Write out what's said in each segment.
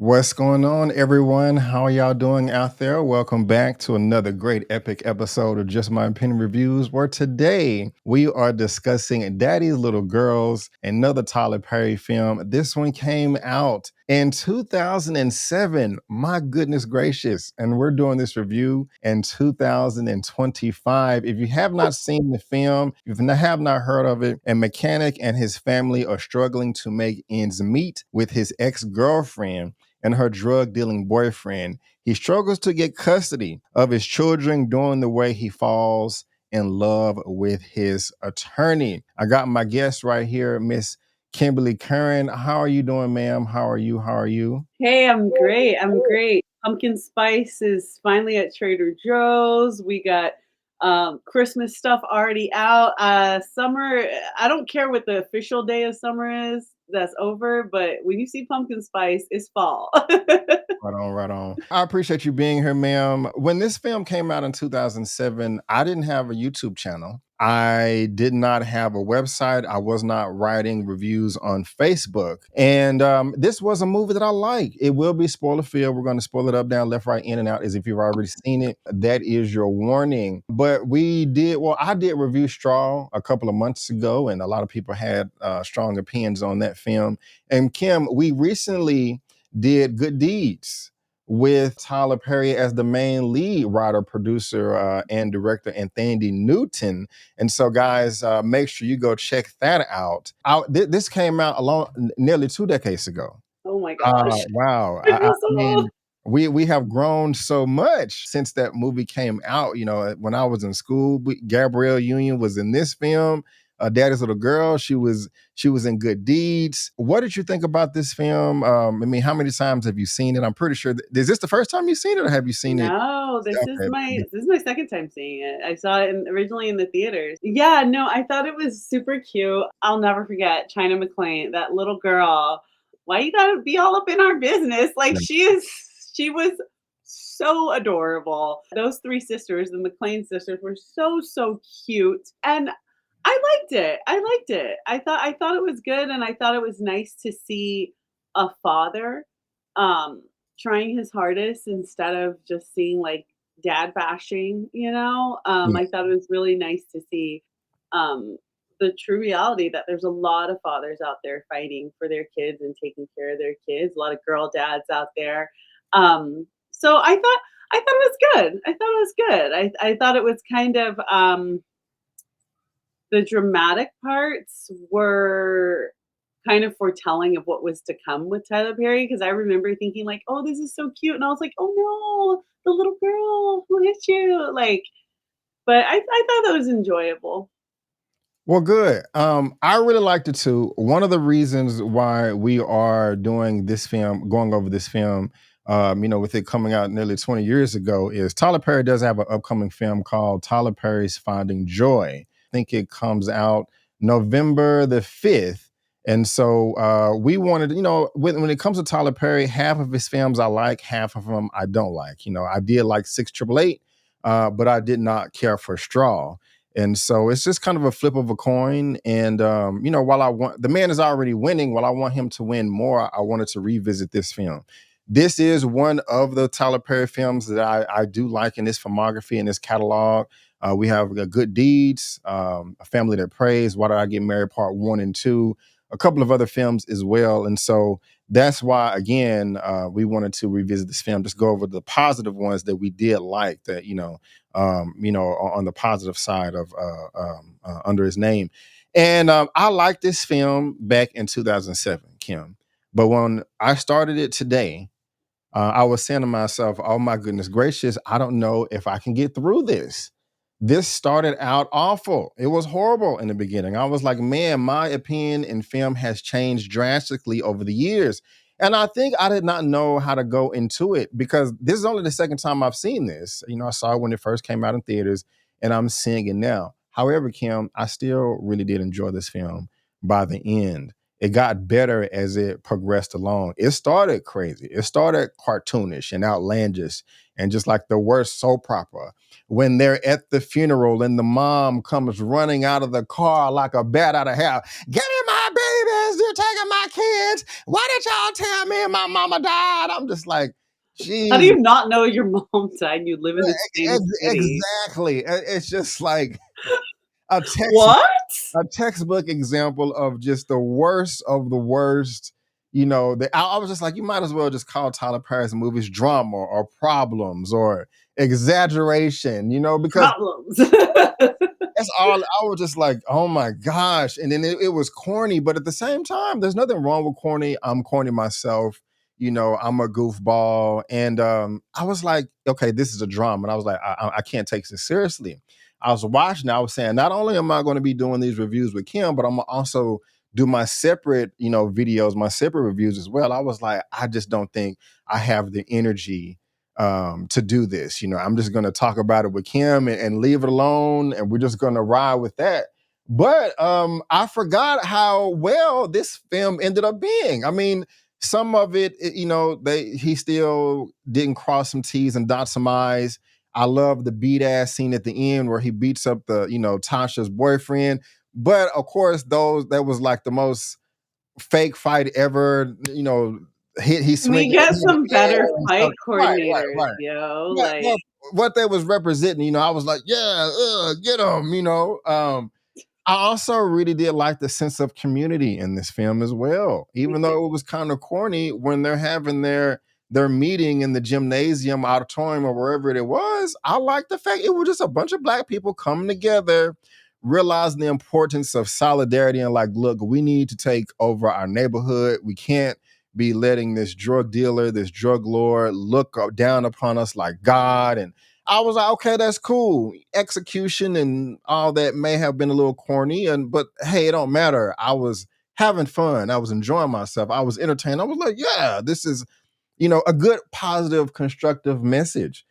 What's going on, everyone? How are y'all doing out there? Welcome back to another great epic episode of Just My Opinion Reviews, where today we are discussing Daddy's Little Girls, another Tyler Perry film. This one came out in 2007. My goodness gracious. And we're doing this review in 2025. If you have not seen the film, if you have not heard of it, a mechanic and his family are struggling to make ends meet with his ex-girlfriend and her drug dealing boyfriend. He struggles to get custody of his children during the way he falls in love with his attorney. I got my guest right here, Miss Kimberly Curran. How are you doing, ma'am? How are you? How are you? Hey, I'm great. I'm great. Pumpkin spice is finally at Trader Joe's. We got Christmas stuff already out. Summer, I don't care what the official day of summer is. That's over. But when you see pumpkin spice, it's fall. Right on, right on. I appreciate you being here, ma'am. When this film came out in 2007, I didn't have a YouTube channel. I did not have a website. I was not writing reviews on Facebook. And this was a movie that I like. It will be spoiler filled. We're going to spoil it up, down, left, right, in, and out as if you've already seen it. That is your warning. But I did review Straw a couple of months ago, and a lot of people had strong opinions on that film. And Kim, we recently did Good Deeds with Tyler Perry as the main lead writer, producer, and director, and Thandie Newton. And so, guys, make sure you go check that out. This came out nearly 2 decades ago. Oh my gosh. Wow. I I feel so old. mean, we have grown so much since that movie came out. You know, when I was in school, Gabrielle Union was in this film. Daddy's Little Girl, she was in Good Deeds. What did you think about this film? I mean, how many times have you seen it? I'm pretty sure. Is this the first time you've seen it, or have you seen it? No, Okay. this is my second time seeing it. I saw it originally in the theaters. Yeah, no, I thought it was super cute. I'll never forget China McClain, that little girl. Why you gotta be all up in our business? Like she was so adorable. Those three sisters, the McClain sisters, were so cute, and I liked it. I liked it. I thought it was good, and I thought it was nice to see a father. Um, Trying his hardest instead of just seeing like dad bashing, you know? Yeah. I thought it was really nice to see um the true reality that there's a lot of fathers out there fighting for their kids and taking care of their kids, a lot of girl dads out there. So I thought it was good. I thought it was good. I thought it was kind of the dramatic parts were kind of foretelling of what was to come with Tyler Perry, because I remember thinking like, "Oh, this is so cute," and I was like, "Oh no, the little girl who hit you!" Like, but I thought that was enjoyable. Well, good. I really liked it too. One of the reasons why we are doing this film, going over this film, with it coming out nearly 20 years ago, is Tyler Perry does have an upcoming film called Tyler Perry's Finding Joy. I think it comes out November the 5th. And so we wanted, when it comes to Tyler Perry, half of his films I like, half of them I don't like. I did like 688, but I did not care for Straw. And so it's just kind of a flip of a coin. And while I want the man is already winning, while I want him to win more, I wanted to revisit this film. This is one of the Tyler Perry films that I do like in his filmography and his catalog. We have Good Deeds, A Family That Prays, Why Did I Get Married, Part One and Two, a couple of other films as well. And so that's why, again, we wanted to revisit this film, just go over the positive ones that we did like, that on the positive side of under his name. And I liked this film back in 2007, Kim. But when I started it today, I was saying to myself, "Oh my goodness gracious, I don't know if I can get through this." This started out awful. It was horrible in the beginning. I was like, "Man, my opinion in film has changed drastically over the years." And I think I did not know how to go into it, because this is only the second time I've seen this. I saw it when it first came out in theaters, and I'm seeing it now. However, Kim, I still really did enjoy this film by the end. It got better as it progressed along. It started crazy. It started cartoonish and outlandish and just like the worst soap opera. When they're at the funeral and the mom comes running out of the car like a bat out of hell. Give me my babies, you taking my kids? Why did y'all tell me my mama died? I'm just like, How do Jesus. you not know your mom died and you live in the same city? Exactly. It's just like a text What? a textbook example of just the worst of the worst. I was just like, you might as well just call Tyler Perry's movies drama or problems or exaggeration, because Problems. that's all. I was just like, oh my gosh. And then it was corny, but at the same time, there's nothing wrong with corny. I'm corny myself. I'm a goofball. And I was like, okay, this is a drama. And I was like, I can't take this seriously. I was watching, I was saying, not only am I going to be doing these reviews with Kim, but I'm gonna also do my separate, videos, my separate reviews as well. I was like, I just don't think I have the energy to do this. I'm just going to talk about it with Kim and leave it alone, and we're just going to ride with that. But I forgot how well this film ended up being. I mean, some of he still didn't cross some T's and dot some I's. I love the beat ass scene at the end where he beats up Tasha's boyfriend. But of course, that was like the most fake fight ever. He's We swinging get in some the air better and stuff. fight Right, coordinators, right, yo, right. like, But what they was representing, I was like, yeah, get them. I also really did like the sense of community in this film as well, me even too. though it was kind of corny when they're having their meeting in the gymnasium, auditorium, or wherever it was. I like the fact it was just a bunch of black people coming together, realizing the importance of solidarity and like, look, we need to take over our neighborhood. We can't be letting this drug dealer, this drug lord look down upon us like God. And I was like, okay, that's cool. Execution and all that may have been a little corny, but hey, it don't matter. I was having fun. I was enjoying myself. I was entertained. I was like, yeah, this is, a good, positive, constructive message.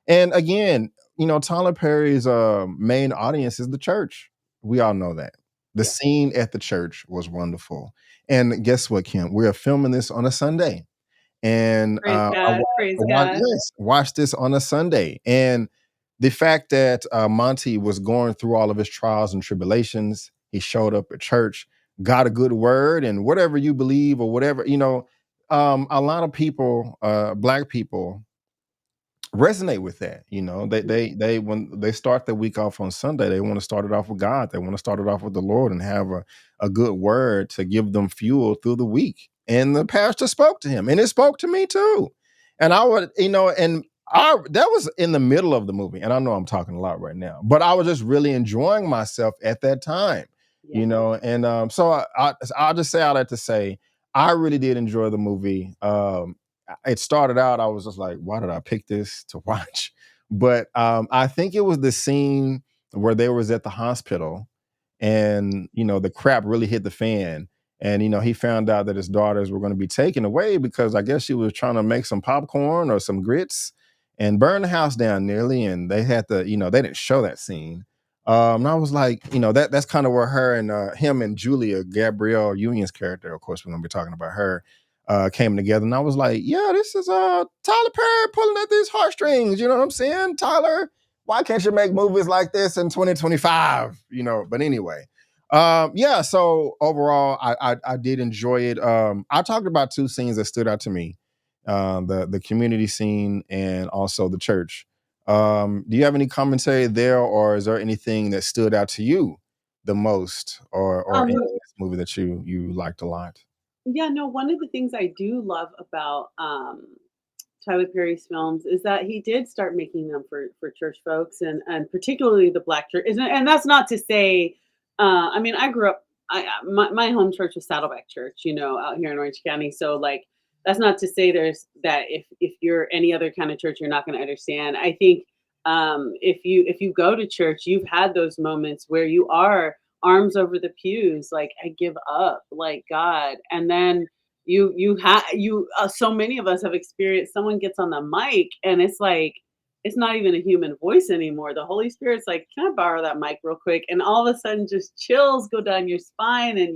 And again, Tyler Perry's main audience is the church. We all know that. The Yeah. scene at the church was wonderful. And guess what, Kim? We are filming this on a Sunday. And Praise God, praise God. yes, watched this on a Sunday. And the fact that Monty was going through all of his trials and tribulations, he showed up at church, got a good word, and whatever you believe or whatever, a lot of people, black people, resonate with that. They when they start the week off on Sunday, they want to start it off with God. They want to start it off with the Lord and have a good word to give them fuel through the week. And the pastor spoke to him, and it spoke to me too. And I would, and that was in the middle of the movie. And I know I'm talking a lot right now, but I was just really enjoying myself at that time. Yeah. And so I'll just say all that to say I really did enjoy the movie. It started out, I was just like, why did I pick this to watch? But I think it was the scene where they was at the hospital and the crap really hit the fan. And he found out that his daughters were going to be taken away because I guess she was trying to make some popcorn or some grits and burn the house down nearly. And they had to, they didn't show that scene. And I was like, that's kind of where her and him and Julia Gabrielle Union's character, of course, we're gonna be talking about her, came together. And I was like, yeah, this is Tyler Perry pulling at these heartstrings. You know what I'm saying? Tyler, why can't you make movies like this in 2025? But anyway. Yeah, so overall I did enjoy it. I talked about two scenes that stood out to me. The community scene and also the church. Do you have any commentary there, or is there anything that stood out to you the most, or in Um, this movie that you liked a lot? yeah, no, one of the things I do love about, Tyler Perry's films is that he did start making them for church folks and particularly the black church. And that's not to say, I mean, I grew up. My home church was Saddleback Church, out here in Orange County. So like, that's not to say there's that if you're any other kind of church, you're not going to understand. I think if you go to church, you've had those moments where you are arms over the pews, like I give up, like God, and then so many of us have experienced someone gets on the mic and it's like it's not even a human voice anymore. The Holy Spirit's like, can I borrow that mic real quick? And all of a sudden just chills go down your spine and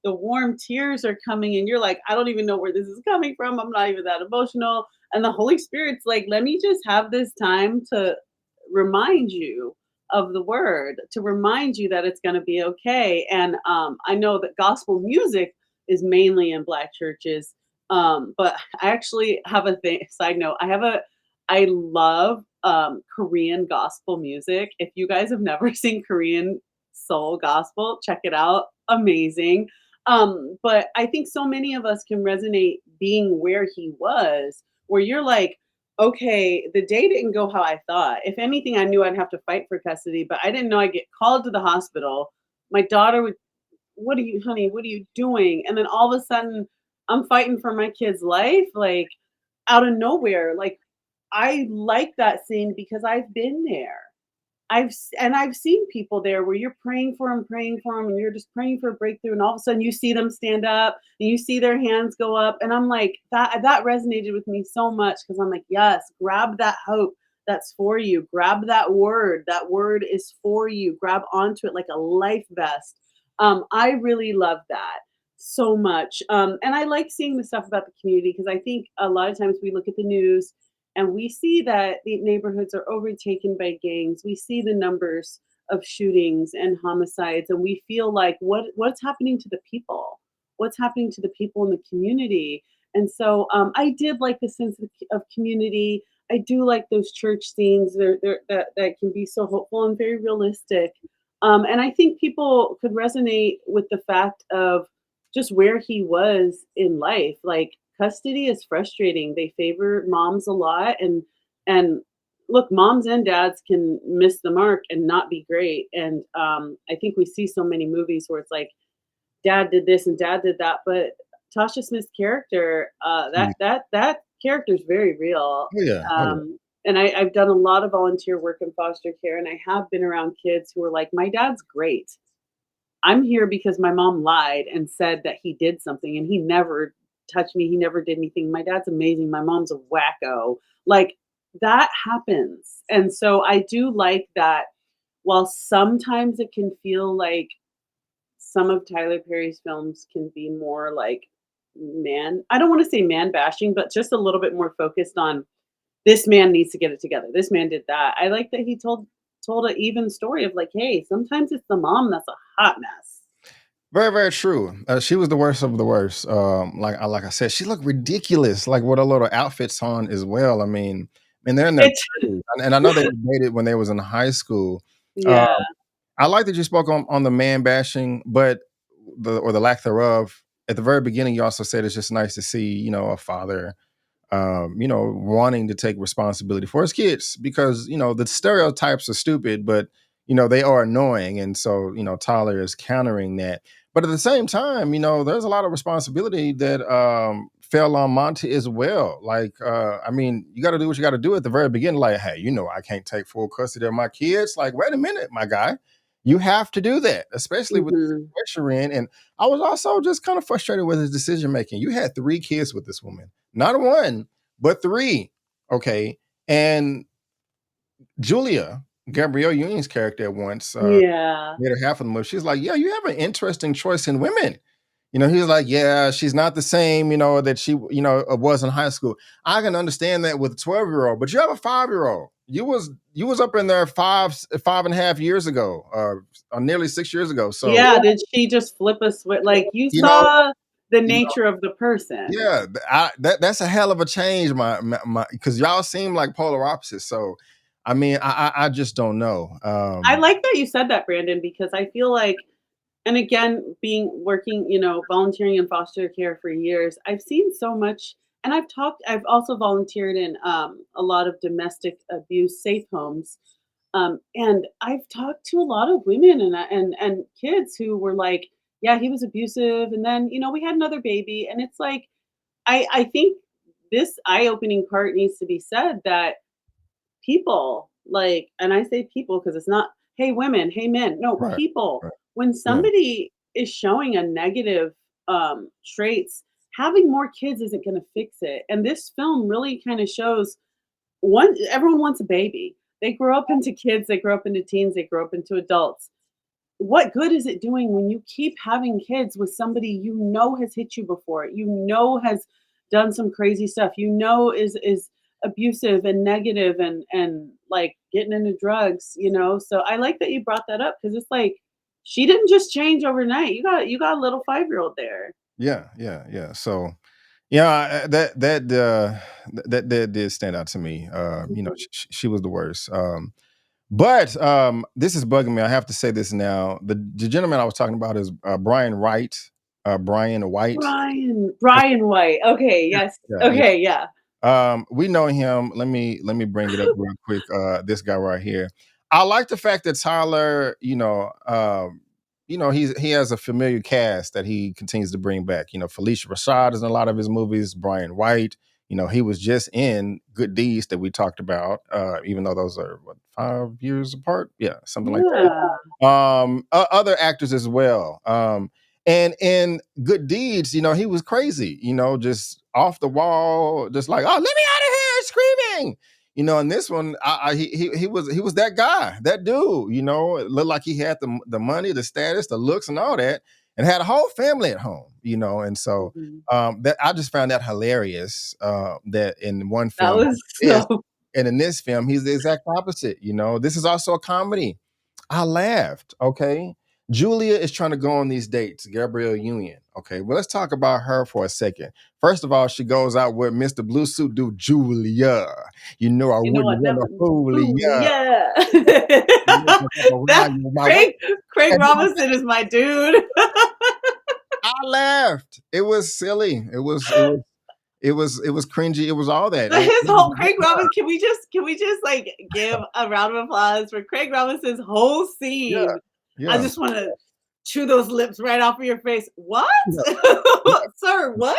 the warm tears are coming and you're like, I don't even know where this is coming from. I'm not even that emotional. And the Holy Spirit's like, let me just have this time to remind you of the word, to remind you that it's going to be okay. And I know that gospel music is mainly in Black churches. But I actually have a thing side note, I love, Korean gospel music. If you guys have never seen Korean soul gospel, check it out, amazing. But I think so many of us can resonate being where he was, where you're like, "Okay, the day didn't go how I thought. If anything, I knew I'd have to fight for custody, but I didn't know I'd get called to the hospital. My daughter would, 'What are you honey, what are you doing?' And then all of a sudden, I'm fighting for my kid's life, like, out of nowhere." Like, I like that scene because I've been there. I've seen people there where you're praying for 'em, and you're just praying for a breakthrough, and all of a sudden you see them stand up, and you see their hands go up, and I'm like, that resonated with me so much because 'cause I'm like, "Yes, grab that hope that's for you. Grab that word is for you. Grab onto it like a life vest." I really love that so much, and I like seeing the stuff about the community because I think a lot of times we look at the news and we see that the neighborhoods are overtaken by gangs. We see the numbers of shootings and homicides, and we feel like what's happening to the people? What's happening to the people in the community? And so I did like the sense of community. I do like those church scenes. That can be so hopeful and very realistic. And I think people could resonate with the fact of just where he was in life. Like, custody is frustrating. They favor moms a lot, and look, moms and dads can miss the mark and not be great. And I think we see so many movies where it's like dad did this and dad did that, but Tasha Smith's character, that character is very real. Oh yeah, oh yeah. And I've done a lot of volunteer work in foster care, and I have been around kids who are like, "My dad's great. I'm here because my mom lied and said that he did something, and he never touched me, he never did anything. My dad's amazing, my mom's a wacko." Like, that happens, and so I do like that while sometimes it can feel like some of Tyler Perry's films can be more like I don't wanna say man bashing, but just a little bit more focused on, "This man needs to get it together. This man did that." I like that he told an even story of like, "Hey, sometimes it's the mom that's a hot mess." Very, very true. She was the worst of the worst. Like I said, she looked ridiculous, like with her little outfits on as well. I mean, and they're in their It's 30s, and I know they dated when they was in high school. Uh, yeah, I like that you spoke on the man bashing, but the lack thereof. At the very beginning, you also said it's just nice to see, a father wanting to take responsibility for his kids because, the stereotypes are stupid, but, they are annoying. And so, Tyler is countering that. But at the same time, there's a lot of responsibility that fell on Monty as well. Like, I mean, you got to do what you got to do at the very beginning. Like, hey, I can't take full custody of my kids. Like, wait a minute, my guy. You have to do that, especially with the mhm. situation you're in. And I was also just kind of frustrated with his decision making. You had 3 kids with this woman, not one, but 3. Okay. And Julia, Gabrielle Union's character at once, Yeah. made her half of the movie. She's like, "Yeah, you have an interesting choice in women." He's like, "Yeah, she's not the same, that she, was in high school." I can understand that with a 12-year-old, but you have a 5-year-old. You was up in there 5.5 years ago, or nearly 6 years ago. So, Yeah, did she just flip a switch? Like, you you know, saw the you nature of the person. Yeah, that's a hell of a change, my because y'all seem like polar opposites. So, I mean, I just don't know. I like that you said that, Brandon, because I feel like, and again, working, volunteering in foster care for years, I've seen so much, and I've also volunteered in a lot of domestic abuse safe homes. And I've talked to a lot of women and kids who were like, "Yeah, he was abusive, and then we had another baby." And it's like, I think this eye-opening part needs to be said that people, like, and I say people because it's not, "Hey, women, hey, men." No, Right, people. right, When yeah, somebody is showing a negative traits, having more kids isn't going to fix it. And this film really kind of shows everyone wants a baby. They grow up into kids, they grow up into teens, they grow up into adults. What good is it doing when you keep having kids with somebody has hit you before, has done some crazy stuff, is abusive and negative and like getting into drugs. So I like that you brought that up because it's like she didn't just change overnight. You got a little 5-year-old there. Yeah, yeah, yeah. So, yeah, that did stand out to me. Mhm. She was the worst. But this is bugging me. I have to say this now. The gentleman I was talking about is Brian Wright. Brian White. Brian White. Okay, Yeah, yes. yeah, yeah. Okay, yeah. We know him. Let me bring it up real quick. This guy right here. I like the fact that Tyler, he has a familiar cast that he continues to bring back. Felicia Rashad is in a lot of his movies. Brian White. He was just in Good Deeds that we talked about. Even though those are what 5 years apart. Yeah, something like that. Yeah. Other actors as well. And in Good Deeds, he was crazy, just off the wall, just like, oh, let me out of here, screaming. In this one, he was that guy, that dude. It looked like he had the money, the status, the looks, and all that, and had a whole family at home. And so Mhm. that I just found that hilarious. That in one That film, was this, so and in this film, he's the exact opposite. This is also a comedy. I laughed. Okay. Julia is trying to go on these dates, Gabrielle Union. Okay, well, let's talk about her for a second. First of all, she goes out with Mr. Blue Suit dude, Julia. I you know wouldn't what? want to Never fool Ooh, ya. yeah. You know, to come That around you with my way. Craig And Robinson is my dude. I laughed. It was silly. It was cringy. It was all that. But And his it was whole a good Craig Robinson, can we just like give a round of applause for Craig Robinson's whole yeah, scene? I yeah, just want to chew those lips right off of your face. What? yeah, yeah. Sir, what?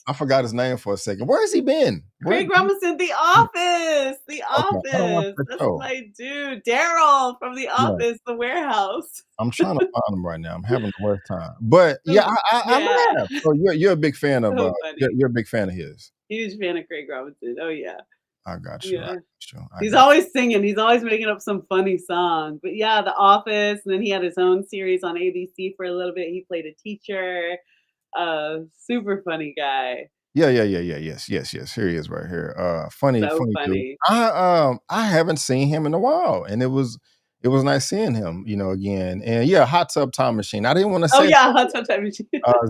I forgot his name for a second. Where has he been? Where? Craig Robinson, The Office. The Okay, I don't watch Office. that That's show. my dude. Daryl from The Yeah. Office, The Warehouse. I'm trying to find him right now. I'm having the worst time. But yeah, So, I yeah. laughed. So you're a big fan of So you're, funny. you're a big fan of his. Huge fan of Craig Robinson. Oh yeah. I got you. I Yeah. got you. I He's got always singing. He's always making up some funny song. But yeah, The Office, and then he had his own series on ABC for a little bit. He played a teacher. Super funny guy. Yeah, yeah, yeah, yeah. Yes, yes, yes. Here he is right here. Funny, So funny dude. funny. I haven't seen him in a while, and it was nice seeing him, again. And yeah, Hot Tub Time Machine. I didn't want to Oh say yeah, Hot Tub Time Machine.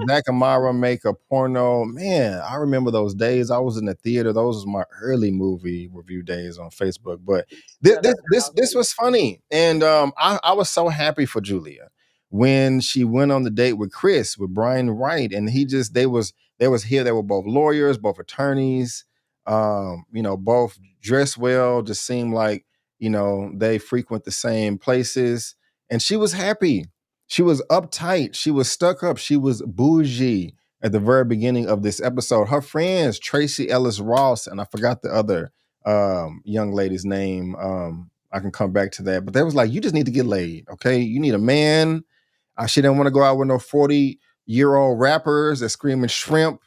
Zach and Myra make a porno. Man, I remember those days. I was in the theater. Those was my early movie review days on Facebook. But this Shout this out to this, this Allison. was funny, and I was so happy for Julia when she went on the date with Chris with Brian Wright, and they was here. They were both lawyers, both attorneys. Both dressed well. Just seemed like they frequent the same places, and she was happy. She was uptight. She was stuck up. She was bougie at the very beginning of this episode. Her friends, Tracy Ellis Ross, and I forgot the other young lady's name. I can come back to that. But they was like, you just need to get laid. Okay. You need a man. She didn't want to go out with no 40-year-old rappers that screaming shrimp,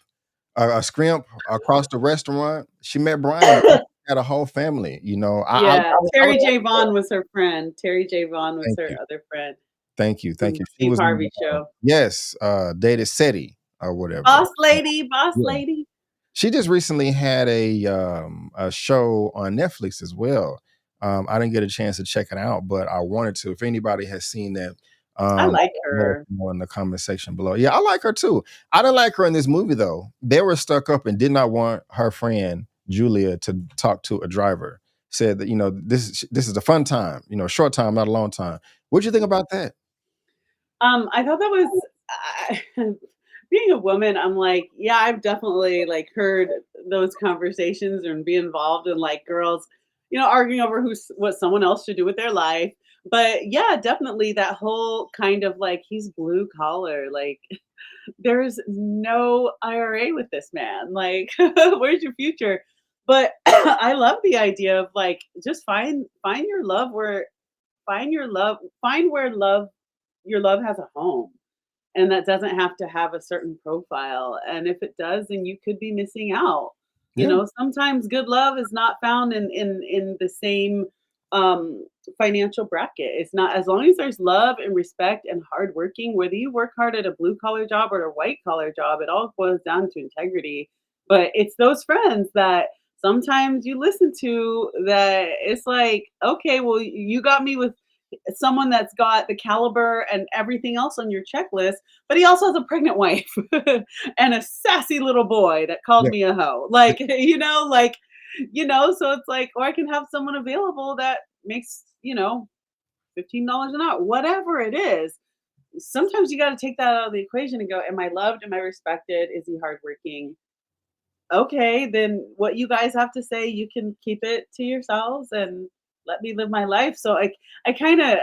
scrimp across the restaurant. She met Brian. Had a whole family. Yeah, I was Terry J. happy for her. Vaughn was her friend. Terry J. Vaughn was Thank her you. other friend Thank you, thank from you. She Steve was in, Harvey show. yes, dated SETI or whatever. Boss lady, boss Yeah. lady. She just recently had a show on Netflix as well. I didn't get a chance to check it out, but I wanted to. If anybody has seen that, I like let us her. know in the comment section below. Yeah, I like her too. I didn't like her in this movie though. They were stuck up and did not want her friend Julia to talk to a driver. Said that this is a fun time, short time, not a long time. What'd you think about that? I thought that was I being a woman, I'm like, yeah, I've definitely like heard those conversations and be involved in like girls, arguing over what someone else should do with their life. But yeah, definitely that whole kind of like he's blue collar, like there's no IRA with this man. Like, where's your future? But I love the idea of like just find your love where find where your love has a home, and that doesn't have to have a certain profile, and if it does, then you could be missing out. Yeah, Sometimes good love is not found in the same um financial bracket. It's not, as long as there's love and respect and hard working, whether you work hard at a blue collar job or a white collar job, it all boils down to integrity. But it's those friends that sometimes you listen to that it's like, okay, well, you got me with someone that's got the caliber and everything else on your checklist, but he also has a pregnant wife and a sassy little boy that called Yeah. me a hoe. So it's like, or I can have someone available that makes, $15 an hour, whatever it is. Sometimes you got to take that out of the equation and go, am I loved? Am I respected? Is he hardworking? Okay, then what you guys have to say, you can keep it to yourselves and let me live my life. So I kind of,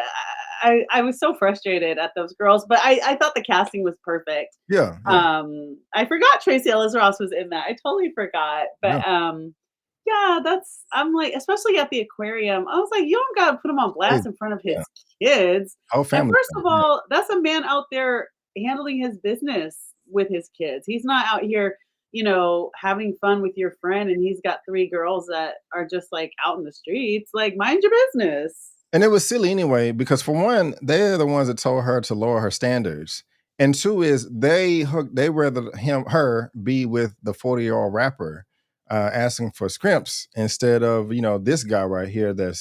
I was so frustrated at those girls, but I thought the casting was perfect. Yeah, yeah, I forgot Tracy Ellis Ross was in that. I totally forgot, yeah. but yeah, I'm like, especially at the aquarium. I was like, you don't gotta put him on Hey, blast in front of his yeah, kids. whole And family. first of Yeah, all, that's a man out there handling his business with his kids. He's not out here, having fun with your friend and he's got 3 girls that are just, like, out in the streets. Like, mind your business. and it was silly anyway because for one, they're the ones that told her to lower her standards, and two is they rather her be with the 40-year-old rapper, asking for scrimps instead of this guy right here. I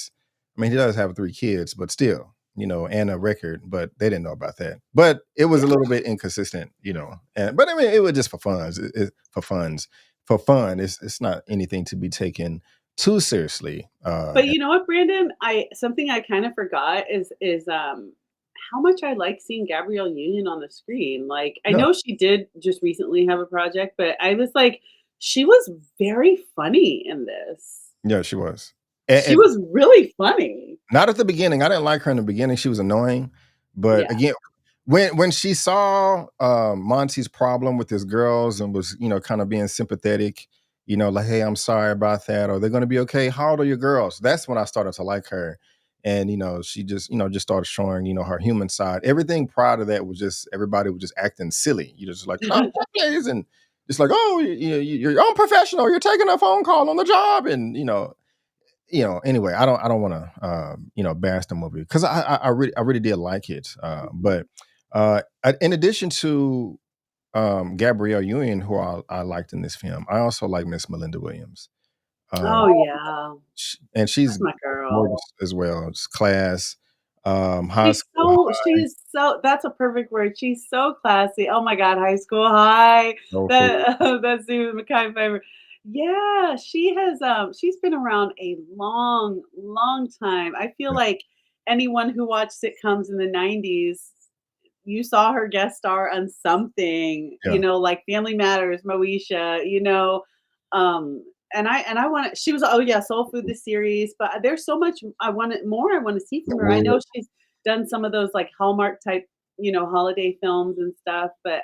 mean, he does have 3 kids, but still, and a record, but they didn't know about that. But it was a little bit inconsistent, And but I mean, it was just for funs, for fun. It's not anything to be taken too seriously. But you know what, Brandon? I something I kind of forgot is how much I like seeing Gabrielle Union on the screen. Like, I Yeah, know she did just recently have a project, but I was like, she was very funny in this. yeah, she was. She And was really funny. not at the beginning. I didn't like her in the beginning. She was annoying. But Yeah. again, when she saw Monty's problem with his girls and was, kind of being sympathetic, like, hey, I'm sorry about that, or they're gonna be okay. How old are your girls? That's when I started to like her. And she just, just started showing, her human side. Everything prior to that was just everybody was just acting silly. You just like, oh, please, and just like, oh, you're unprofessional. You're taking a phone call on the job, and anyway, I don't want to bash the movie because I really did like it. But in addition to Gabrielle Union, who I liked in this film, I also like Miss Melinda Williams. Oh, yeah. And she's That's my girl. gorgeous as well. It's class, high school She is so that's a perfect word. She's so classy. Oh my god, High School High. soul food. That's Stephen McKay favorite. Yeah, she's been around a long, long time. I feel Yeah, like anyone who watched sitcoms in the 90s, you saw her guest star on something, yeah, like Family Matters, Moesha, um, and I want she was, oh yeah, Soul Food the series, but there's so much I want to see the from her. I Wiz. know she's done some of those like Hallmark type, holiday films and stuff, but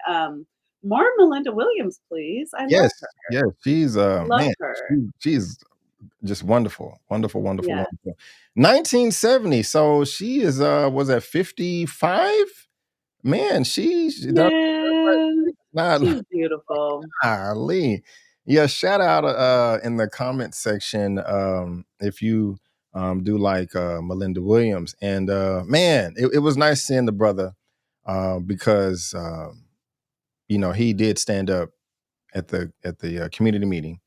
more Melinda Williams, please. I love Yes, her. yes, she's Love man, her. she's just wonderful, wonderful, wonderful, Yeah. wonderful. 1970. So she is was at 55? Man, that's Man, not she's beautiful. golly. Yeah, shout out in the comment section if you do like Melinda Williams. And man, it was nice seeing the brother because he did stand up at the community meeting.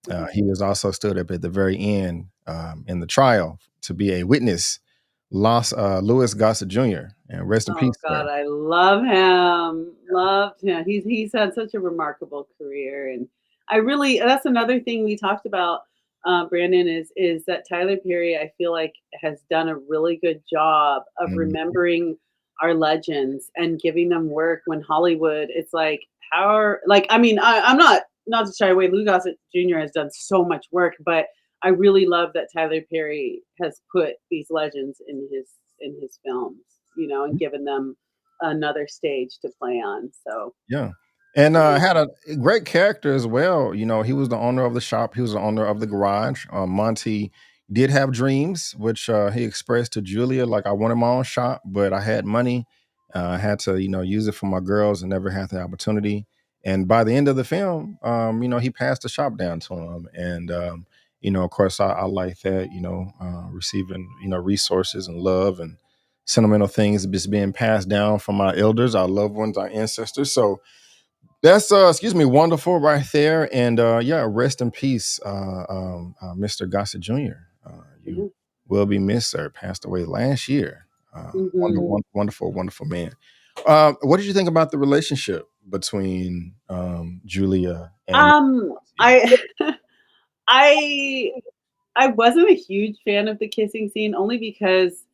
Mhm. He was also stood up at the very end in the trial to be a witness. Lost Louis Gossett Jr. and rest in Oh peace, god, sir. I love him. Loved him. He's had such a remarkable career, and I really that's another thing we talked about, Brandon, is that Tyler Perry, I feel like, has done a really good job of Mhm. remembering our legends and giving them work when Hollywood, it's like, how are like, I mean, I'm not to shy away, Lou Gossett Jr. has done so much work, but I really love that Tyler Perry has put these legends in his films, and given them another stage to play on. So Yeah. And I think had a great character as well. He was the owner of the shop. He was the owner of the garage. Monty did have dreams, which he expressed to Julia, like, I wanted my own shop, but I had money. I had to, use it for my girls and never had the opportunity. And by the end of the film, he passed the shop down to him. And, of course, I like that, receiving, resources and love and sentimental things just being passed down from our elders, our loved ones, our ancestors. So that's excuse me, wonderful right there. And yeah, rest in peace, Mr. Gossett Jr. You yeah. will be missed, sir. Passed away last year. Mhm. Wonderful, wonderful man. What did you think about the relationship between Julia and Monty? I I I wasn't a huge fan of the kissing scene only because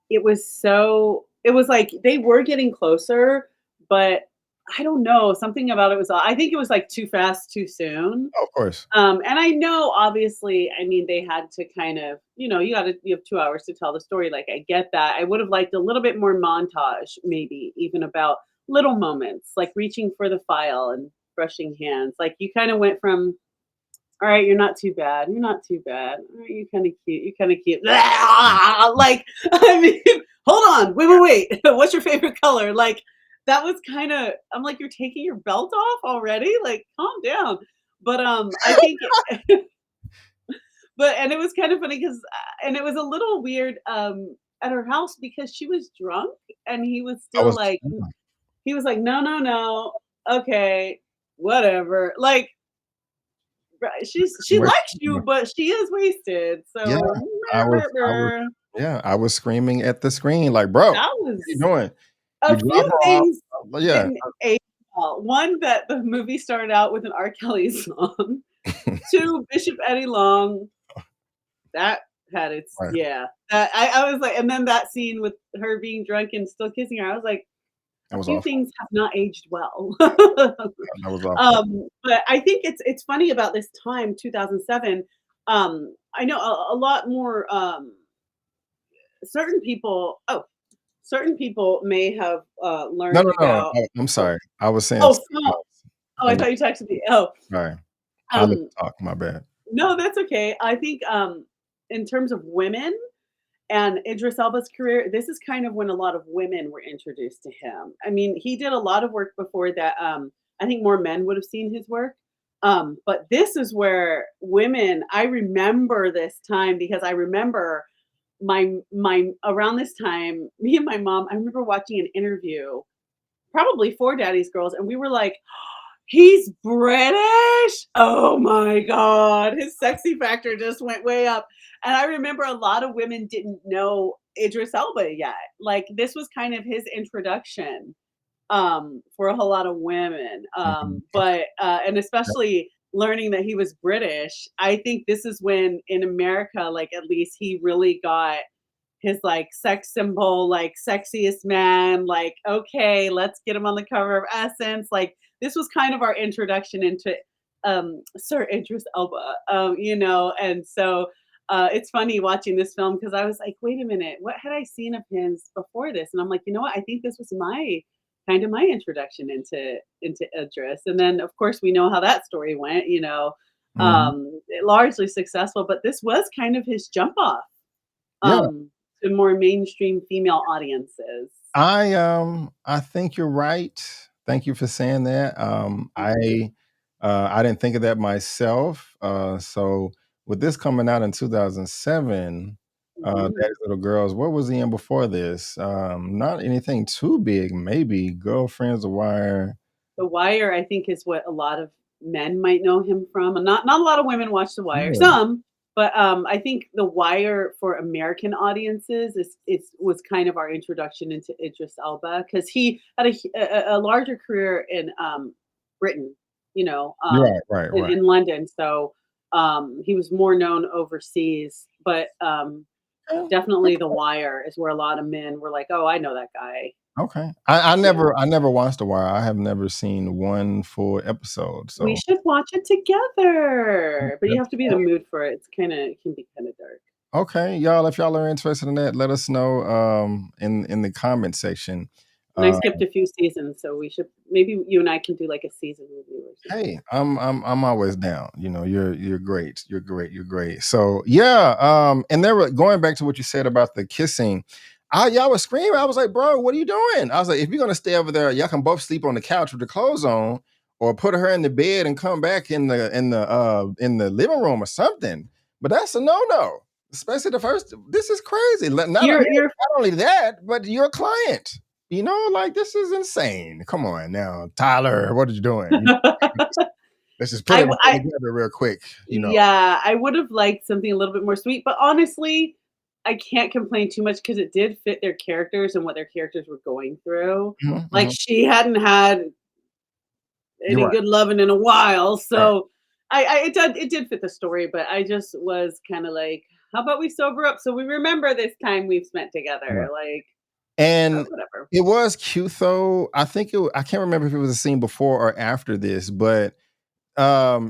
it was like they were getting closer, but I don't know, something about it was I think it was, like, too fast, too soon. Oh, of course. And I know obviously, I mean, they had to kind of, you have 2 hours to tell the story, like, I get that. I would have liked a little bit more montage, maybe even about little moments, like reaching for the file and brushing hands. Like, you kinda went from, "All right, you're not too bad. You're not too bad. Alright, you're kinda cute. You're kinda cute." Like, I mean, hold on. Wait, wait, wait. What's your favorite color? Like, that was kinda I'm like, "You're taking your belt off already? Like, calm down." But, I think and it was kind of funny because, and it was a little weird, at her house because she was drunk and he was I still was like he was like, "No, no, no. Okay, whatever." Like, right, she likes you, but she is wasted, Yeah, so I was yeah, I was screaming at the screen like, "Bro, what that are you was doing? You a drop few her off." things Yeah. didn't age well. One, that the movie started out with an R. Kelly song. Two, Bishop Eddie Long, that had its Right. yeah. I was like, and then that scene with her being drunk and still kissing her, I was like, That a was few awful. things have not aged well. That was awful. But I think it's funny about this time, 2007. I know a lot more. Certain people. Oh, certain people may have No, learned no, no. about. Oh, I'm Oh, sorry. I was saying oh, something stop. else. Oh, I thought you texted me. Oh, Sorry. I let um, you talk, my bad. no, that's okay. I think in terms of women, and Idris Elba's career, this is kind of when a lot of women were introduced to him. I mean, he did a lot of work before that. I think more men would have seen his work. But this is where women, I remember this time because I remember my around this time, me and my mom, I remember watching an interview, probably for Daddy's Girls, and we were like, he's British? Oh my god, his sexy factor just went way up, and I remember a lot of women didn't know Idris Elba yet. Like, this was kind of his introduction, for a whole lot of women, Okay. and especially learning that he was British. I think this is when in America, like, at least he really got his, like, sex symbol, like, sexiest man, like, okay, let's get him on the cover of Essence, like, this was kind of our introduction into, Sir Idris Elba, and so, it's funny watching this film because I was like, "Wait a minute, what had I seen of his before this?" And I'm like, "You know what? I think this was my introduction into Idris." And then, of course, we know how that story went, Mhm. largely successful, but this was kind of his jump off Yeah. um, to more mainstream female audiences. I think you're right. Thank you for saying that. Mhm, I didn't think of that myself. So with this coming out in 2007, mhm. Daddy's Little Girls, what was he in before this? Not anything too big, maybe Girlfriends, The Wire. The Wire, I think, is what a lot of men might know him from, and not a lot of women watch The Wire. Yeah. Some, but, I think The Wire for American audiences was kind of our introduction into Idris Elba because he had a larger career in, Britain, you know, Right, right, right. in London, so, he was more known overseas, but, Yeah, definitely The okay. Wire is where a lot of men were like, "Oh, I know that guy." Okay. I Yeah. never watched The Wire. I have never seen one full episode, We so should watch it together, but you have to be in the definitely. mood for it. It can be kinda dark. Okay, y'all, if y'all are interested in that, let us know in the comment section. And I Uh, skipped a few seasons, so we should maybe you and I can do, like, a season review or something. hey, I'm always down. You know, you're great. You're great. You're great. So yeah, and there were going back to what you said about the kissing. Y'all was screaming. I was like, bro, what are you doing? I was like, if you're gonna stay over there, y'all can both sleep on the couch with the clothes on, or put her in the bed and come back in the living room or something. But that's a no-no. Especially the first. This is crazy. You're Not only that, but you're a client. You know, like this is insane. Come on now, Tyler, what are you doing? Let's just put everything I together real quick, you know. yeah, I would have liked something a little bit more sweet, but honestly, I can't complain too much because it did fit their characters and what their characters were going through. Mhm, Like, mhm. she hadn't had You're any right, good loving in a while, right, so it did fit the story, but I just was kinda like, "How about we sober up so we remember this time we've spent together?" right. Like, And whatever. it was cute though. I can't remember if it was a scene before or after this, but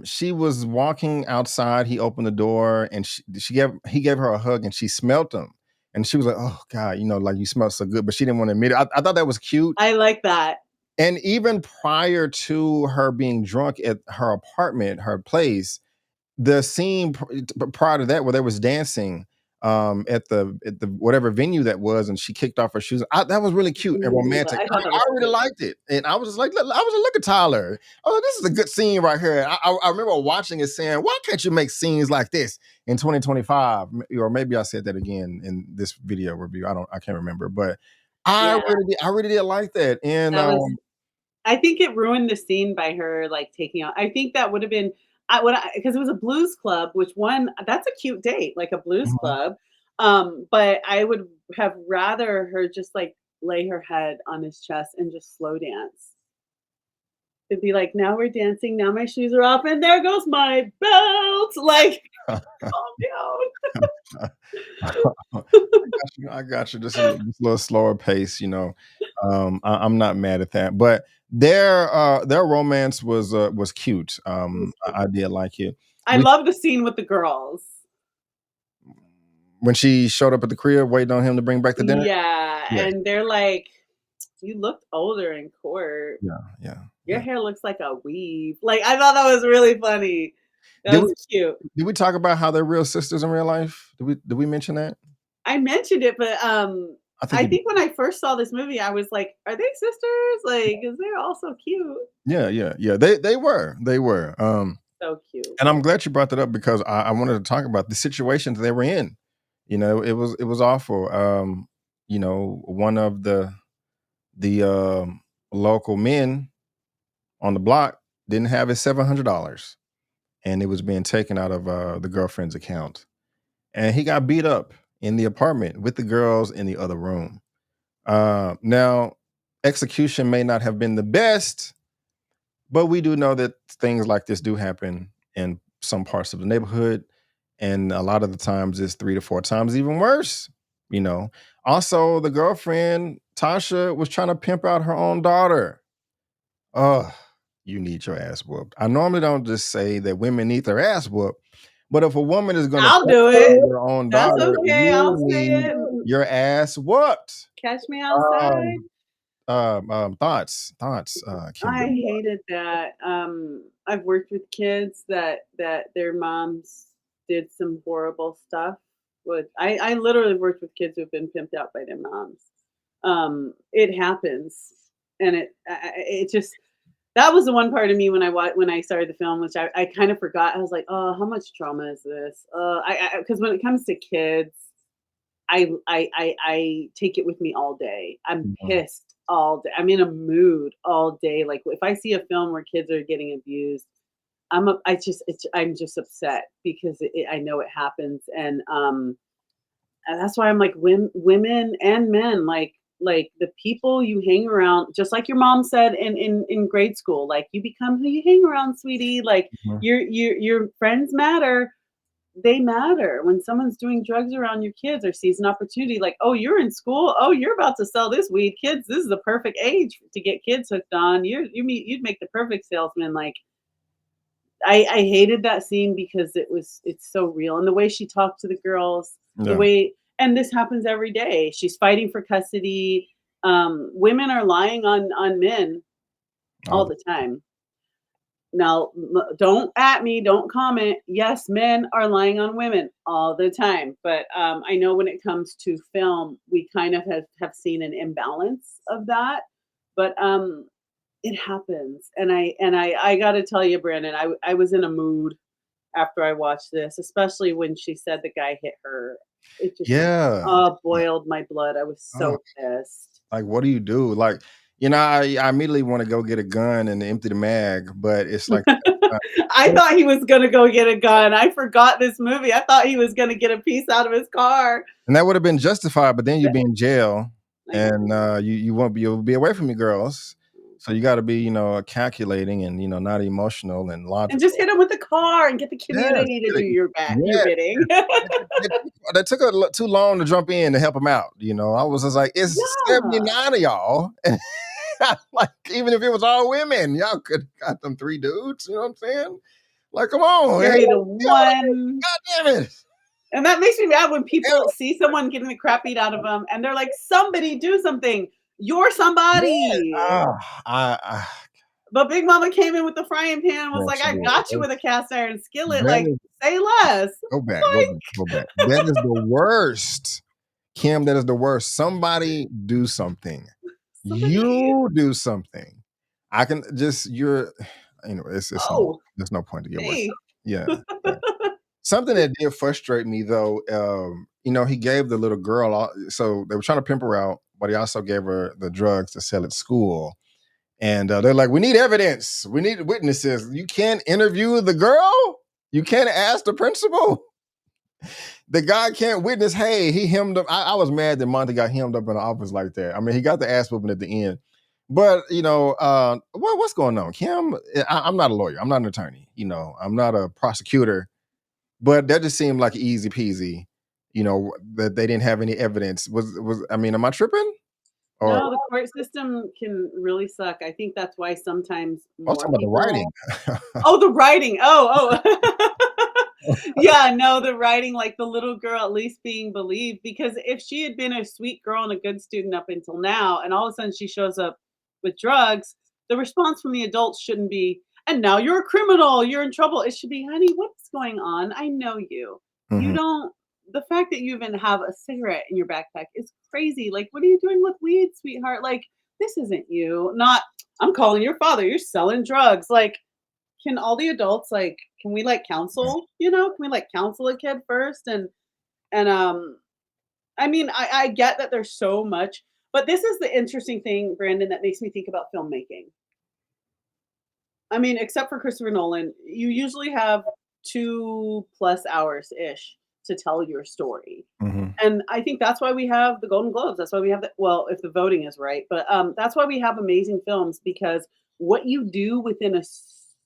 she was walking outside, he opened the door and he gave her a hug and she smelt him. And she was like, "Oh God, like you smell so good," but she didn't want to admit it. I thought that was cute. I like that. And even prior to her being drunk at her apartment, her place, the scene prior to that where there was dancing at the whatever venue that was, and she kicked off her shoes. That was really cute and Ooh, romantic. I I, thought that I was really cute. liked it, and I was just like, I was like, look at Tyler. Oh, this is a good scene right here. I remember watching it saying, why can't you make scenes like this in 2025? Or maybe I said that again in this video review. I can't remember, but Yeah, I really did like that, and that was I think it ruined the scene by her, like, taking out I think that would've been I because it was a blues club, which one that's a cute date, like a blues mhm. club, but I would have rather her just, like, lay her head on his chest and just slow dance. It'd be like, "Now we're dancing, now my shoes are off, and there goes my belt." Like, calm I down. got you. I got you. Just a little slower pace, you know. I'm not mad at that, but their romance was cute. I did like it. I We love the scene with the girls. When she showed up at the crib waiting on him to bring back the dinner. Yeah, Yeah, and they're like, "You looked older in court. yeah, yeah, Your yeah. hair looks like a weave." Like, I thought that was really funny. That Did was we cute. did we talk about how they're real sisters in real life? Did we mention that? I mentioned it, but, I think I you did. think when I first saw this movie, I was like, "Are they sisters?" Like, 'cause they're all so cute. Yeah, yeah, yeah. They were. So cute. And I'm glad you brought that up because I wanted to talk about the situations they were in. It was awful. One of the local men on the block didn't have his $700, and it was being taken out of the girlfriend's account, and he got beat up in the apartment with the girls in the other room. Now, execution may not have been the best, but we do know that things like this do happen in some parts of the neighborhood, and a lot of the times it's 3 to 4 times even worse, you know? Also, the girlfriend, Tasha, was trying to pimp out her own daughter. Oh, you need your ass whooped. I normally don't just say that women need their ass whooped, but if a woman is gonna I'll pimp do out it. your own That's daughter, okay, you I'll say need it. your ass whooped. Catch me outside. Um, thoughts, I Kimberly. hated that. I've worked with kids that their moms did some horrible stuff. With I literally worked with kids who've been pimped out by their moms. It happens, and it just that was the one part of me when I started the film, which I kind of forgot. I was like, oh, how much trauma is this? I because when it comes to kids, I take it with me all day. I'm Mhm. pissed all day. I'm in a mood all day. Like if I see a film where kids are getting abused, I'm just upset because I know it happens, and that's why I'm like women and men like the people you hang around, just like your mom said in grade school, like you become who you hang around, sweetie. Like Mhm. your friends matter, they matter. When someone's doing drugs around your kids or sees an opportunity, like, oh, you're in school, oh, you're about to sell this weed, kids. This is the perfect age to get kids hooked on. You'd make the perfect salesman. Like, I hated that scene because it's so real, and the way she talked to the girls, the Yeah. way, and this happens every day. She's fighting for custody. Women are lying on men All all the the time. Now, don't at me, don't comment. Yes, men are lying on women all the time, but I know when it comes to film, we kind of have seen an imbalance of that. But it happens, and I got to tell you, Brandon, I was in a mood after I watched this, especially when she said the guy hit her. It just Yeah. Yeah. boiled my blood. I was Oh, so pissed. like, what do you do? Like, I immediately wanna go get a gun and empty the mag, but it's like I thought he was gonna go get a gun. I forgot this movie. I thought he was gonna get a piece out of his car. And that would have been justified, but then you'd be in jail, I and know. you won't be able to be away from your girls. So you got to be, calculating and not emotional and And just logical. hit him with the car and get the Yes, community to get do it. your Yeah, bidding. that took too long to jump in to help him out. I was just like, it's Yeah. 79 of y'all. Like, even if it was all women, y'all could have got them three dudes. You know what I'm saying? Like, come on, man. Carry the one. God damn it. And that makes me mad when people see someone getting the crap beat out of them and they're like, "Somebody do something. You're Yeah. somebody." I But Big Mama came in with the frying pan and was yeah, like, she "I did. got you with a cast iron skillet." That Like, is say less. Go back, go back, go back. That is the worst. Kim, that is the worst. Somebody do something. Somebody. You do something. I can just you're anyway, Oh, there's no point to get worked hey. up. Yeah, yeah. Something that did frustrate me though, he gave the little girl so they were trying to pimp her out, but he also gave her the drugs to sell at school. And they're like, we need evidence. We need witnesses. You can't interview the girl. You can't ask the principal. The guy can't witness. Hey, he hemmed up. I was mad that Monty got hemmed up in the office like that. I mean, he got the ass whooping at the end. But what's going on, Kim? I'm not a lawyer. I'm not an attorney. I'm not a prosecutor. But that just seemed like easy peasy. That they didn't have any evidence. Was I mean, am I tripping? Or No, the court system can really suck. I think that's why sometimes I was more talking about the people. writing. Oh, the writing. Oh. Yeah, no, the writing, like the little girl at least being believed, because if she had been a sweet girl and a good student up until now, and all of a sudden she shows up with drugs, the response from the adults shouldn't be, "And now you're a criminal, you're in trouble." It should be, "Honey, what's going on? I know you. You Mhm. don't the fact that you even have a cigarette in your backpack is crazy. Like, what are you doing with weed, sweetheart? Like, this isn't you. Not, I'm calling your father, you're selling drugs." Like, can all the adults, like, can we, like, counsel, Can we, like, counsel a kid first? And I mean, I get that there's so much, but this is the interesting thing, Brandon, that makes me think about filmmaking. I mean, except for Christopher Nolan, you usually have 2 plus hours-ish to tell your story. Mhm. And I think that's why we have the Golden Globes. That's why we have if the voting is right, but, that's why we have amazing films, because what you do within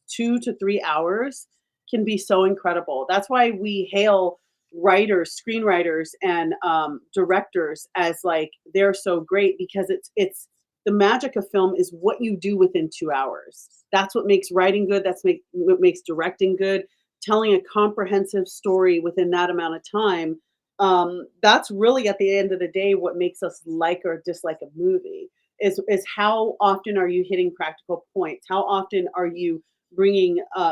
2 to 3 hours can be so incredible. That's why we hail writers, screenwriters, and, directors as, like, they're so great, because it's the magic of film is what you do within 2 hours. That's what makes writing good, what makes directing good, telling a comprehensive story within that amount of time. That's really, at the end of the day, what makes us like or dislike a movie is how often are you hitting practical points? How often are you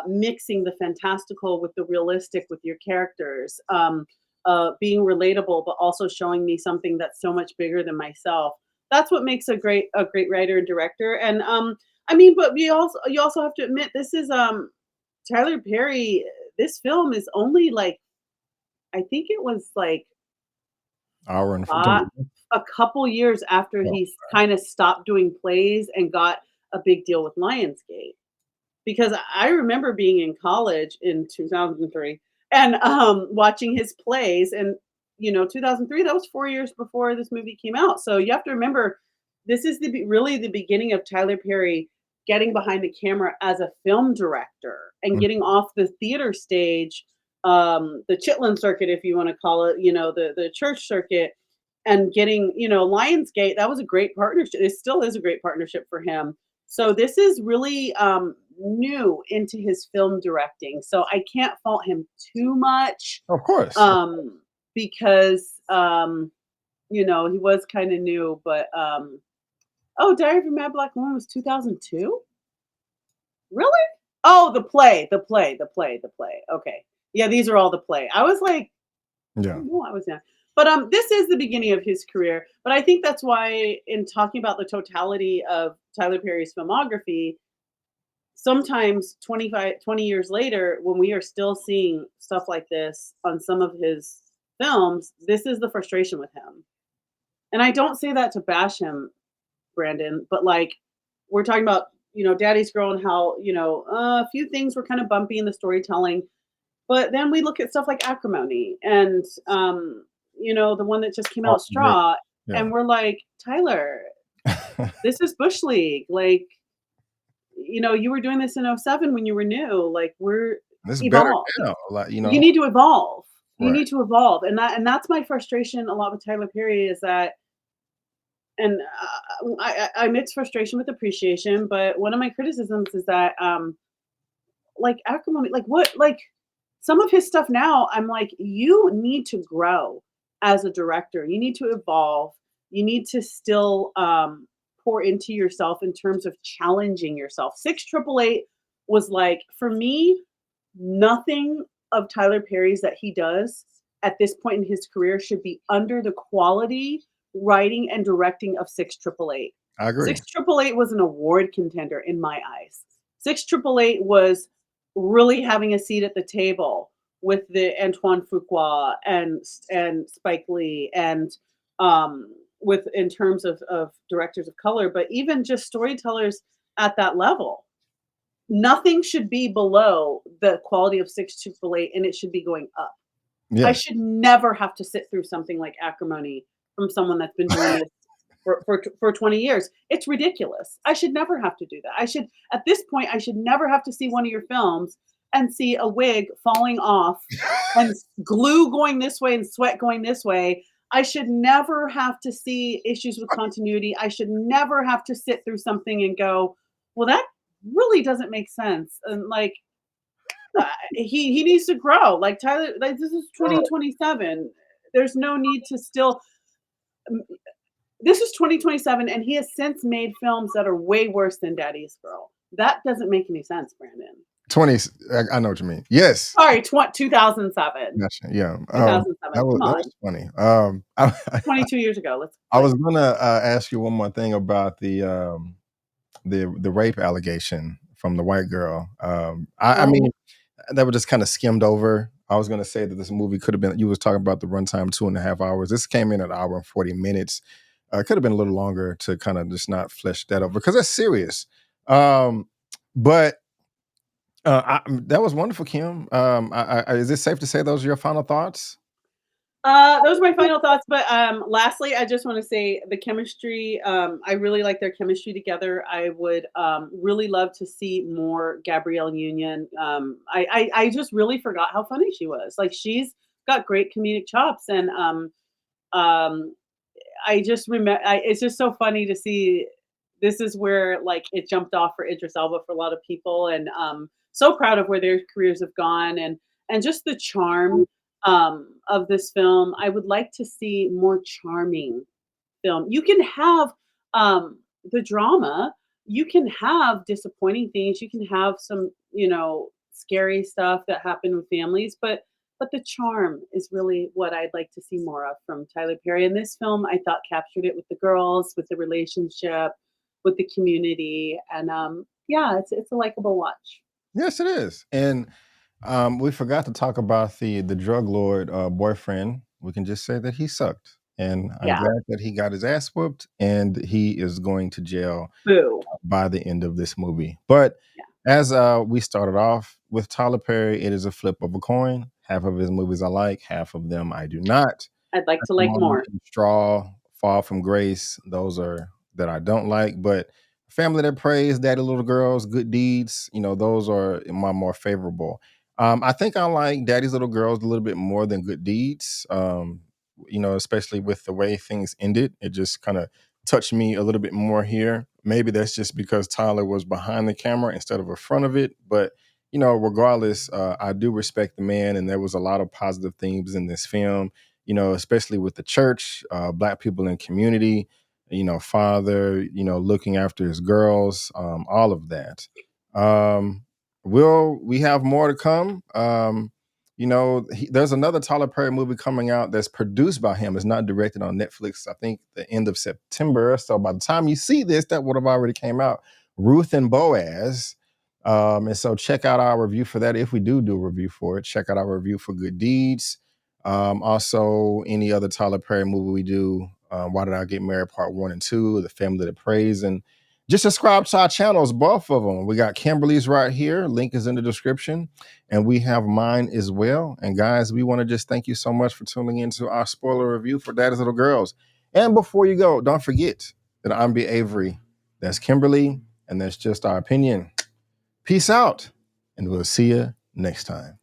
mixing the fantastical with the realistic with your characters? Being relatable, but also showing me something that's so much bigger than myself. That's what makes a great writer and director. And I mean, but you also have to admit, this is Tyler Perry. This film is only like, I think it was like Hour and uh, a couple years after oh, he's kind of stopped doing plays and got a big deal with Lionsgate. Because I remember being in college in 2003 and watching his plays, and 2003, that was 4 years before this movie came out. So you have to remember, this is really the beginning of Tyler Perry getting behind the camera as a film director and mm, getting off the theater stage, the Chitlin circuit, if you want to call it, the church circuit, and getting, Lionsgate. That was a great partnership. It still is a great partnership for him. So this is really new into his film directing. So I can't fault him too much, of course. um, because he was kind of new. But oh, Diary of a Mad Black Woman was 2002. Really? Oh, the play. Okay, yeah, these are all the play. I was like, Yeah. no, I was not. But this is the beginning of his career. But I think that's why, in talking about the totality of Tyler Perry's filmography, sometimes 20 years later, when we are still seeing stuff like this on some of his films, this is the frustration with him. And I don't say that to bash him, Brandon, but like, we're talking about Daddy's Girl and how, a few things were kind of bumpy in the storytelling. But then we look at stuff like Acrimony and, the one that just came Oh, out, great. Straw, Yeah. and we're like, "Tyler, this is bush league. Like, you were doing this in '07 when you were new. Like, we're This is better evolve. now, like, You need to evolve. You right. need to evolve." And that's my frustration a lot with Tyler Perry is that, and I mix frustration with appreciation, but one of my criticisms is that, like Acrimony, like what, like some of his stuff now, I'm like, you need to grow as a director. You need to evolve. You need to still pour into yourself in terms of challenging yourself. 6888 was like, for me, nothing of Tyler Perry's that he does at this point in his career should be under the quality writing and directing of 6888. I agree. 6888 was an award contender in my eyes. 6888 was really having a seat at the table with the Antoine Fuqua and Spike Lee and with in terms of directors of color, but even just storytellers at that level. Nothing should be below the quality of 6888 and it should be going up. I Yes. should never have to sit through something like Acrimony from someone that's been doing this for 20 years. It's ridiculous. I should never have to do that. At this point, I should never have to see one of your films and see a wig falling off and glue going this way and sweat going this way. I should never have to see issues with continuity. I should never have to sit through something and go, well, that really doesn't make sense. And like, he needs to grow. Like Tyler, like this is Oh, 2027. There's no need to still. This is 2027, and he has since made films that are way worse than Daddy's Girl. That doesn't make any sense, Brandon. 20, I know what you mean. Yes. Sorry, 2007. Gotcha, yeah, that 2007. was Come that on, was funny. I 22 years ago. Let's I like, was gonna, ask you one more thing about the rape allegation from the white girl. I oh, mean, that was just kinda skimmed over. I was gonna say that this movie could have been you was talking about the runtime 2.5 hours. This came in at an hour and 40 minutes. It could have been a little longer to kinda just not flesh that over because that's serious. Um, but, that was wonderful, Kim. Is it safe to say those are your final thoughts? those are my final thoughts. But lastly, I just want to say the chemistry. I really like their chemistry together. I would really love to see more Gabrielle Union. I just really forgot how funny she was. Like she's got great comedic chops, and um, I just remember. It's just so funny to see. This is where like it jumped off for Idris Elba for a lot of people, and so proud of where their careers have gone, and just the charm of this film. I would like to see more charming film. You can have the drama, you can have disappointing things, you can have some, scary stuff that happen with families, but the charm is really what I'd like to see more of from Tyler Perry. And this film, I thought captured it with the girls, with the relationship, with the community, and yeah, it's a likable watch. Yes, it is. And we forgot to talk about the drug lord boyfriend. We can just say that he sucked, and I'm Yeah, glad that he got his ass whooped, and he is going to jail boo. by the end of this movie. But Yeah, as we started off with Tyler Perry, it is a flip of a coin. Half of his movies I like, half of them I do not. I'd like to like Testimony more. and Straw, Fall from Grace, those are that I don't like, but Family That Prays, Daddy Little Girls, Good Deeds, those are my more favorable. I think I like Daddy's Little Girls a little bit more than Good Deeds. Especially with the way things ended. It just kind of touched me a little bit more here. Maybe that's just because Tyler was behind the camera instead of in front of it. But regardless, I do respect the man, and there was a lot of positive themes in this film, especially with the church, black people in community, father, looking after his girls, all of that. Um, will we have more to come? There's another Tyler Perry movie coming out that's produced by him. It's not directed on Netflix. I think the end of September. So by the time you see this, that would have already came out. Ruth and Boaz. And so check out our review for that. If we do a review for it, check out our review for Good Deeds. Also, any other Tyler Perry movie we do, Why Did I Get Married Part 1 and 2, The Family That Prays, and just subscribe to our channels, both of them. We got Kimberly's right here. Link is in the description. And we have mine as well. And guys, we want to just thank you so much for tuning into our spoiler review for Daddy's Little Girls. And before you go, don't forget that I'm B. Avery. That's Kimberly. And that's just our opinion. Peace out. And we'll see you next time.